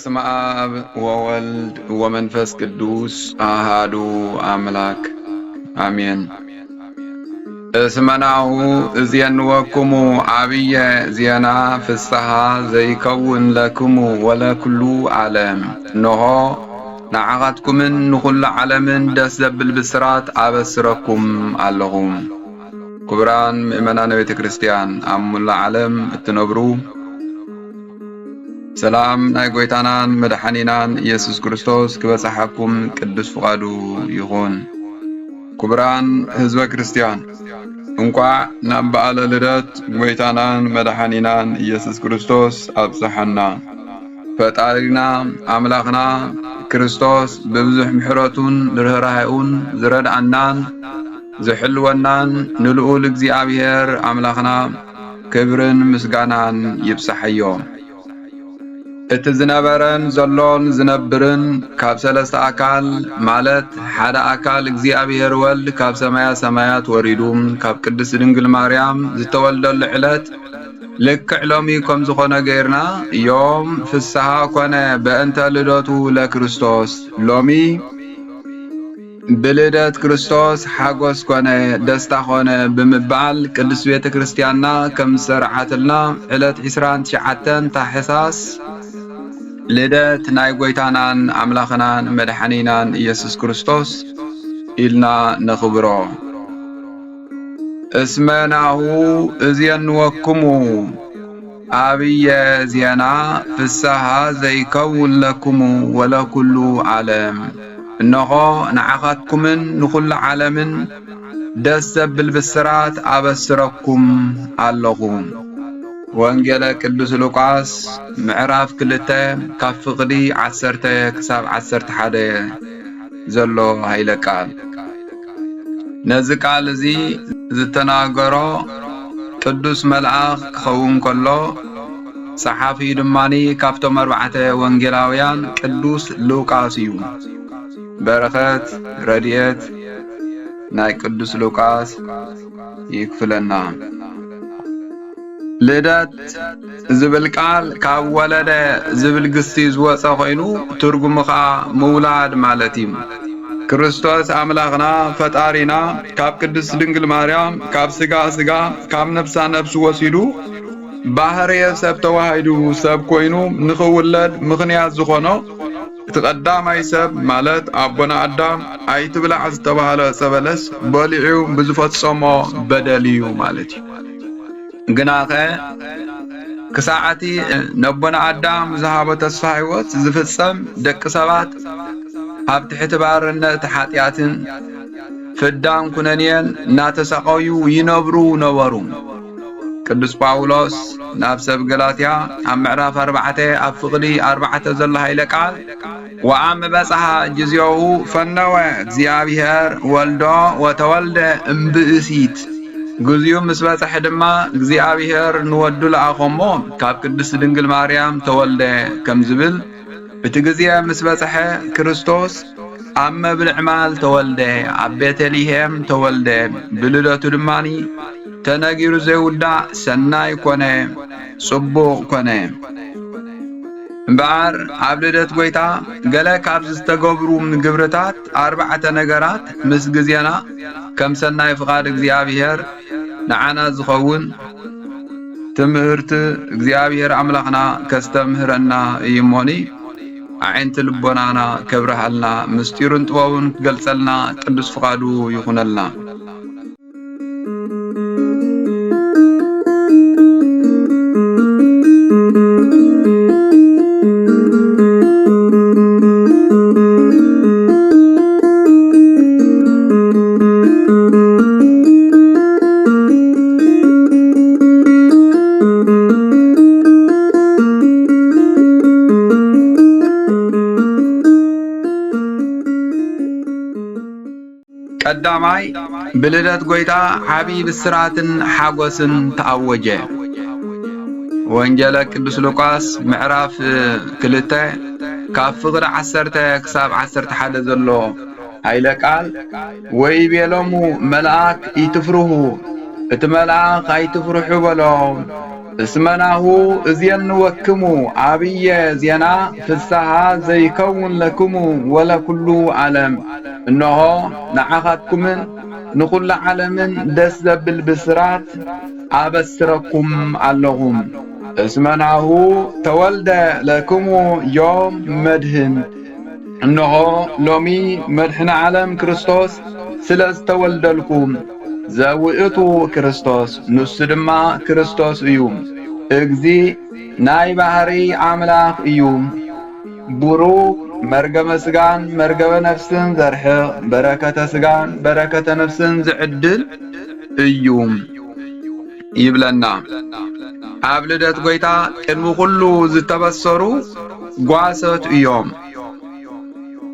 በስመ አብ ወወልድ ወመንፈስ ቅዱስ አሃዱ አምላክ አሜን። እስመናሁ እዝየንወክሙ አብየ ዜና ፍስሐ ዘይከውን ለክሙ ወለኩሉ ዓለም ነሆ ንዓኻትኩምን ንኹሉ ዓለምን ደስ ዘብል ብስራት አበስረኩም ኣለኹም። ክቡራን ምእመናን ቤተ ክርስቲያን ኣብ ሙሉእ ዓለም እትነብሩ ሰላም ናይ ጎይታናን መድኃኒናን ኢየሱስ ክርስቶስ ክበጽሐኩም ቅዱስ ፍቃዱ ይኹን። ክቡራን ህዝበ ክርስቲያን እንኳዕ ናብ በዓለ ልደት ጎይታናን መድኃኒናን ኢየሱስ ክርስቶስ አብጽሐና። ፈጣሪና አምላኽና ክርስቶስ በብዙሕ ምሕረቱን ርህራሄኡን ዝረድአናን ዝሕልወናን ንልዑል እግዚአብሔር አምላኽና ክብርን ምስጋናን ይብጽሐዮ። እቲ ዝነበረን ዘሎን ዝነብርን ካብ ሰለስተ አካል ማለት ሓደ አካል እግዚአብሔር ወልድ ካብ ሰማያ ሰማያት ወሪዱ ካብ ቅድስት ድንግል ማርያም ዝተወልደሉ ዕለት ልክዕ ሎሚ ከም ዝኾነ ገይርና ዮም ፍስሐ ኮነ በእንተ ልደቱ ለክርስቶስ። ሎሚ ብልደት ክርስቶስ ሓጎስ ኮነ ደስታ ኮነ ብምባል ቅዱስ ቤተ ክርስቲያንና ከም ዝሰርዓትልና ዕለት 29 ታሕሳስ ልደት ናይ ጎይታናን አምላኽናን መድኃኒናን ኢየሱስ ክርስቶስ ኢልና ነኽብሮ። እስመናሁ እዝየንወክሙ አብየ ዜና ፍስሐ ዘይከውን ለክሙ ወለኩሉ ዓለም እነሆ ንዓኻትኩምን ንኹሉ ዓለምን ደስ ዘብል ብስራት አበስረኩም ኣለኹ። ወንጌለ ቅዱስ ሉቃስ ምዕራፍ 2 ካብ ፍቕዲ 10 ክሳብ 11 ዘሎ ሃይለ ቃል። ነዚ ቃል እዚ ዝተናገሮ ቅዱስ መልአኽ ክኸውን ከሎ ጸሓፊ ድማኒ ካብቶም 4 ወንጌላውያን ቅዱስ ሉቃስ እዩ። በረኸት ረድኤት ናይ ቅዱስ ሉቃስ ይክፍለና። ልደት ዝብል ቃል ካብ ወለደ ዝብል ግስቲ ዝወፀ ኮይኑ ትርጉሙ ኸዓ ምውላድ ማለት እዩ። ክርስቶስ አምላኽና ፈጣሪና ካብ ቅድስት ድንግል ማርያም ካብ ስጋ ስጋ ካብ ነፍሳ ነፍስ ወሲዱ ባህርየ ሰብ ተዋሂዱ ሰብ ኮይኑ ንኽውለድ ምኽንያት ዝኾኖ እቲ ቀዳማይ ሰብ ማለት አቦና አዳም ኣይትብላዕ ዝተባሃለ ዕፀ በሊዑ ብዝፈጸሞ በደል እዩ ማለት እዩ። ግናኸ ክሳዓቲ ነቦና አዳም ዝሃቦ ተስፋ ሕይወት ዝፍጸም ደቂ ሰባት ኣብ ትሕቲ ባርነት ኃጢአትን ፍዳን ኩነንየን እናተሰቃዩ ይነብሩ ነበሩ። ቅዱስ ጳውሎስ ናብ ሰብ ገላትያ ኣብ ምዕራፍ 4 ኣብ ፍቕዲ 4 ዘሎ ሃይለ ቃል ወአም በጽሐ ጊዜኡ ፈነወ እግዚአብሔር ወልዶ ወተወልደ እምብእሲት ግዚኡ ምስ በጽሐ ድማ እግዚአብሔር ንወዱ ለኣኾሞ ካብ ቅድስት ድንግል ማርያም ተወልደ ከም ዝብል እቲ ጊዜ ምስ በጽሐ ክርስቶስ ኣብ መብልዕ ማል ተወልደ ኣብ ቤተልሔም ተወልደ ብልደቱ ድማኒ ተነጊሩ ዘይውዳእ ሰናይ ኮነ ጽቡቕ ኮነ። እምበኣር ኣብ ልደት ጎይታ ገለ ካብ ዝተገብሩ ግብርታት 4 ነገራት ምስ ጊዜና ከም ሰናይ ፍቓድ እግዚአብሔር ንዓና ዝኸውን ትምህርቲ እግዚአብሔር አምላኽና ከስተምህረና እይሞኒ ዓይንቲ ልቦናና ከብረሃልና ምስጢሩን ጥበቡን ክገልጸልና ቅዱስ ፍቃዱ ይኹነልና። ቀዳማይ ብልደት ጎይታ ዓብይ ብስራትን ሓጎስን ተኣወጀ። ወንጌለ ቅዱስ ሉቃስ ምዕራፍ 2 ካብ ፍቕዲ 10 ክሳብ 11 ዘሎ ሃይለ ቃል ወይቤሎሙ መልአክ ይትፍርሁ እቲ መልአክ ኣይትፍርሑ በሎ اسمناه إذين وكمو عبية زينا في الساعة زيكون لكم ولا كل عالم إنه نعاقتكم نقول عالم دس بالبسرات أبسركم اللهم اسمناه تولد لكم يوم مدهن إنه لومي مدحن عالم كريستوس سلس تولد لكم زاوئتو كريستوس نسدما كريستوس يوم اغزي ناي بحري عملاق يوم بروك مرقب سقان مرقب نفسن زرح بركة سقان بركة نفسن زعدل يوم يبلنا عبلدت قويتا كنمو كلو زتبصرو قواسات يوم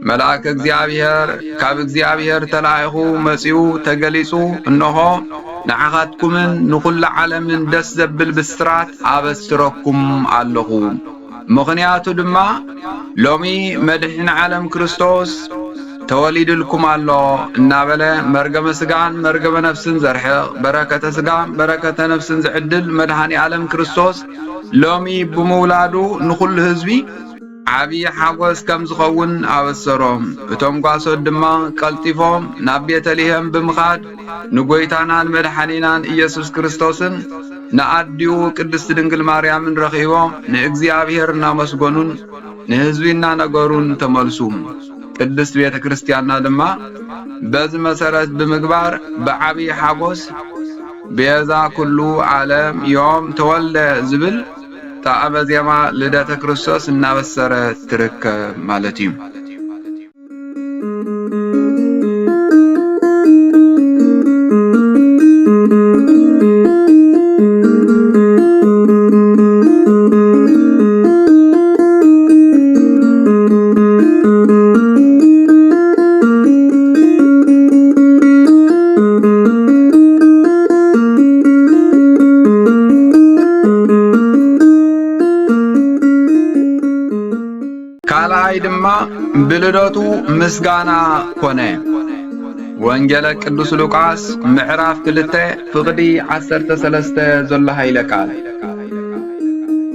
ملاك እግዚአብሔር ካብ እግዚአብሔር ተላይኹ መጺኡ ተገሊጹ እንሆ ንዓኻትኩምን ንኹሉ ዓለምን ደስ ዘብል ብስራት ኣበስረኩም ኣለኹ ምኽንያቱ ድማ ሎሚ መድሕን ዓለም ክርስቶስ ተወሊድልኩም ኣሎ እናበለ መርገመ ስጋን መርገመ ነፍስን ዘርሕቕ በረከተ ስጋን በረከተ ነፍስን ዝዕድል መድኃኒ ዓለም ክርስቶስ ሎሚ ብምውላዱ ንኹሉ ህዝቢ عبي حاجوس كم زخون أبصرهم بتوم قاسود دما قلتيفهم نبيت ليهم بمخاد نقويتانا المدحنينان إيسوس كريستوسن نأديو قدست دنقل مريم رخيوهم نأجزيابير نامسقونون نهزوينا نقرون تملسوم قدست بيت كريستياننا دما بز مسارات بمقبار بعبي حاجوس بيزا كله عالم يوم تولى زبل تعب زيما لدات كريستوس النابسرة ترك مالتيم بلداتو مسغانا كونه وانجيل قدوس لوقاس معراف كلته فقدي 13 زل هيلقال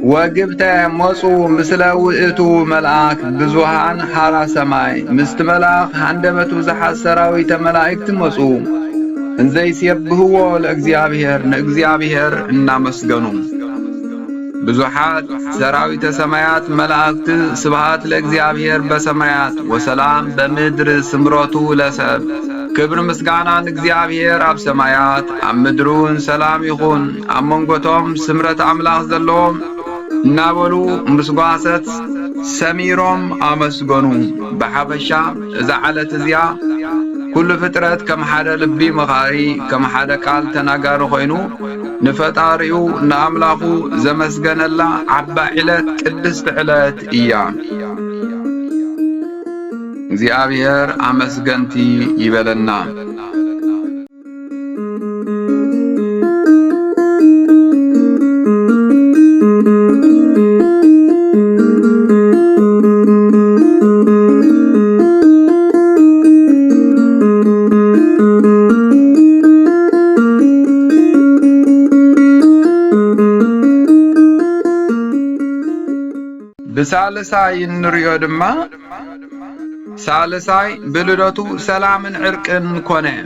وجبت مصو مثل وئتو ملائك بزوحان حرا سماي مستملاخ عندمتو زحسراوي تملائكت مصو انزي سيبهو لأግዚአብሔር እናመስገኑ بزوحات سراويت سمايات ملائكت سبحات لأግዚአብሔር بسمايات وسلام بمدر سمروتو لسب كبر مسقانا لأግዚአብሔር أب سمايات أم مدرون سلام يخون أم منقوتهم سمرت أملاخ زلهم نابلو مسقاسات سميرهم أمسقنو بحبشا زعلت زيا كل فترة كم حدا لبي مغاري كم حدا قال تناقارو خينو نفتاريو ناملاخو زمسقن الله عبا علت قدست علت إيام እግዚአብሔር አመስገንቲ ይበለና بسالساي نريو دما سالساي بلدتو سلام عرقن كونه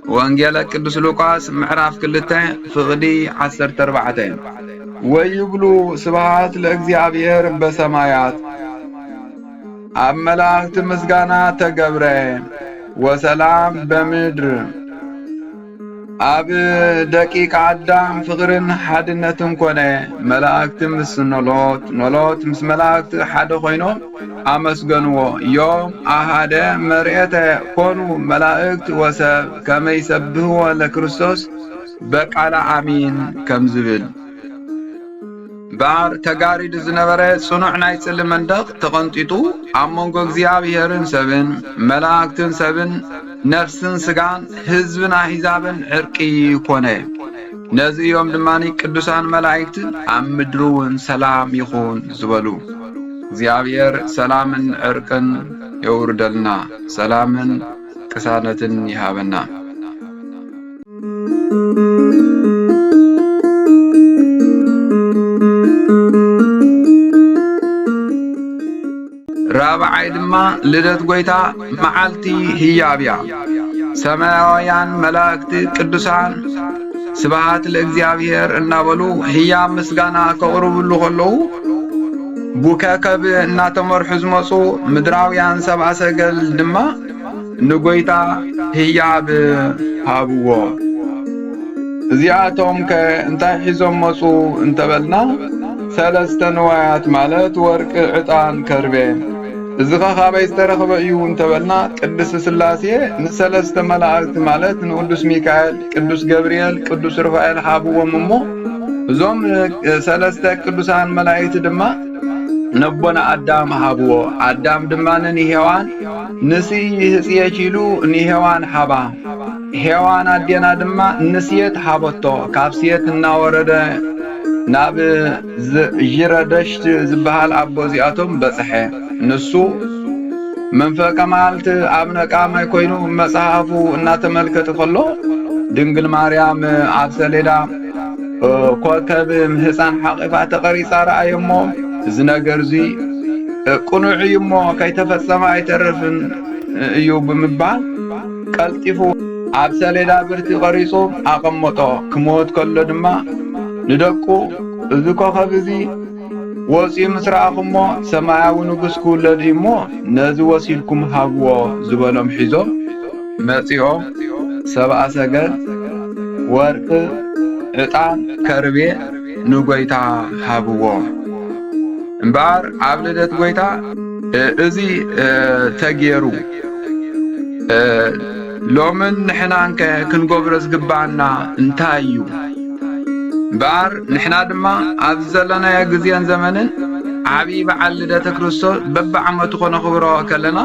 وانجيل قدوس لوقاس معراف كلته فقدي 14 ويبلو سبحات لأግዚአብሔር بسمايات أملاكت مسغانا تقبره وسلام بمدر أب دقيق عدام فقرن حدنتم كونه ملاكت مس نولوت مس ملاكت حد خوينو أمسغنو يوم أحد مرئت كونو ملائكت وسب كما يسبهوا لكريستوس بقال آمين كم زبل بار تقاريد زنبرة صنعنا يتسلم مندق تقنطيتو أمونغو እግዚአብሔርን سبن ملاكتن سبن نفسن سقان حزبنا حزابن عرقي كونه نزي يوم دماني قدوسان ملائكت عم مدرون سلام يخون زبلو እግዚአብሔር سلامن عرقن يوردلنا سلامن كسانتن يهابنا رابعي دما لدت قويتا معالتي هيابيا سماويان ملاكت قدسان سبحات الإግዚአብሔር እናበሉ ህያብ ምስጋና ከቅርብሉ ከለዉ ቡከከብ እናተመርሑ ዝመፁ ምድራውያን ሰብአ ሰገል ድማ ንጎይታ ህያብ ሃብዎ እዚኣቶም ከእንታይ ሒዞም መፁ እንተበልና ሰለስተ ንዋያት ማለት ወርቂ ዕጣን ከርቤ እዚ ካበይ ዝተረኸበ እዩ እንተበልና ቅዱስ ስላሴ ንሰለስተ መላእክት ማለት ንቅዱስ ሚካኤል ቅዱስ ገብርኤል ቅዱስ ሩፋኤል ሃብዎም እሞ እዞም ሰለስተ ቅዱሳን መላእክት ድማ ነቦና አዳም ሃብዎ አዳም ድማ ንሄዋን ንሲ ህጽየችሉ ንሄዋን ሃባ ሄዋን አዴና ድማ ንስየት ሃበቶ ካብስየት እናወረደ ናብ ጅረደሽት ዝበሃል አቦ እዚኣቶም በጽሐ ንሱ መንፈቀ መዓልት ኣብ ነቃማይ ኮይኑ መጽሐፉ እናተመልከተ ከሎ ድንግል ማርያም ኣብ ሰሌዳ ኮከብ ህፃን ሓቂፋ ተቀሪጻ ረአየሞ እዚ ነገር እዚ ቁኑዕ እዩ እሞ ከይተፈጸመ ኣይተርፍን እዩ ብምባል ቀልጢፉ ኣብ ሰሌዳ ብርቲ ቀሪጹ ኣቐመጦ ክሞት ከሎ ድማ ንደቁ እዚ ኮኸብ እዚ ወፂኡ ምስ ረኣኹሞ ሰማያዊ ንጉስ ክውለድ እሞ ነዚ ወሲልኩም ሃብዎ ዝበሎም ሒዞም መጺኦም ሰብአ ሰገል ወርቂ ዕጣን ከርቤ ንጎይታ ሃብዎ እምበር ኣብ ልደት ጎይታ እዚ ተገይሩ ሎምን ንሕናንከ ክንገብሮ ዝግባአና እንታይ እዩ እምበር ንሕና ድማ ኣብ ዘለናዮ ግዜን ዘመንን ዓብይ በዓል ልደተ ክርስቶስ በብዓመቱ ክነኽብሮ ከለና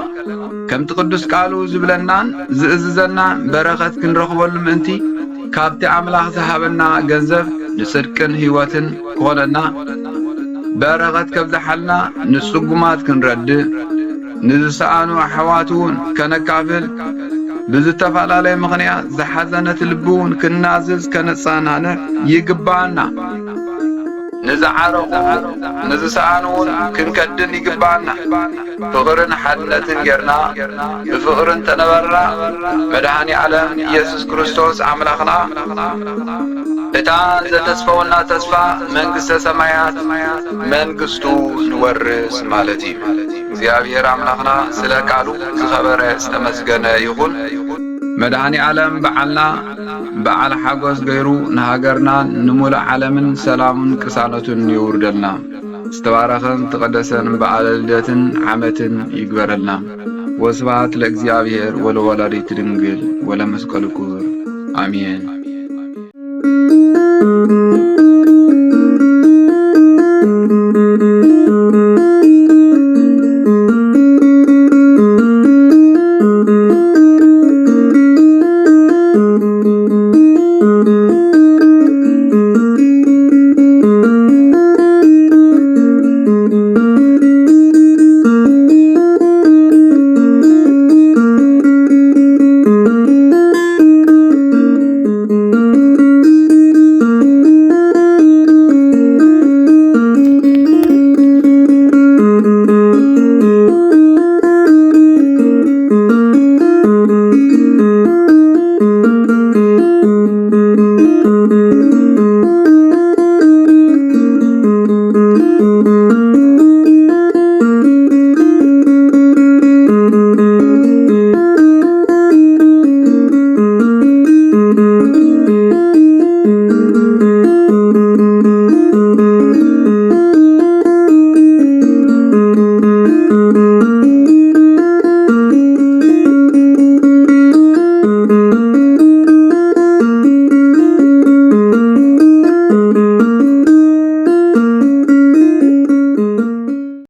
ከምቲ ቅዱስ ቃሉ ዝብለናን ዝእዝዘናን በረኸት ክንረኽበሉ ምእንቲ ካብቲ ኣምላኽ ዝሃበና ገንዘብ ንጽድቅን ህይወትን ክኾነና በረኸት ከብዝሓልና ንጽጉማት ክንረድእ ንዝሰኣኑ ኣሕዋት እውን ከነካፍል ብዝተፈላለየ ምኽንያት ዝሓዘነት ልቢ እውን ክናዝዝ ከነጸናንዕ ይግባአና ንዝዓረቑ ንዝሰኣኑ እውን ክንከድን ይግባአና ፍቕርን ሓድነትን ጌርና ብፍቕርን ተነበርና መድኃኒ ዓለም ኢየሱስ ክርስቶስ ኣምላኽና እታ ዘተስፈውና ተስፋ መንግሥተ ሰማያት መንግሥቱ ንወርስ ማለት እዩ እግዚአብሔር አምላኽና ስለ ቃሉ ዝኸበረ ዝተመስገነ ይኹን መድኃኒ ዓለም በዓልና በዓል ሓጎስ ገይሩ ንሃገርና ንሙሉእ ዓለምን ሰላሙን ቅሳነቱን ይውርደልና ዝተባረኸን ተቀደሰን በዓለ ልደትን ዓመትን ይግበረልና ወስብሐት ለእግዚአብሔር ወለወላዲቱ ድንግል ወለመስቀሉ ክቡር አሜን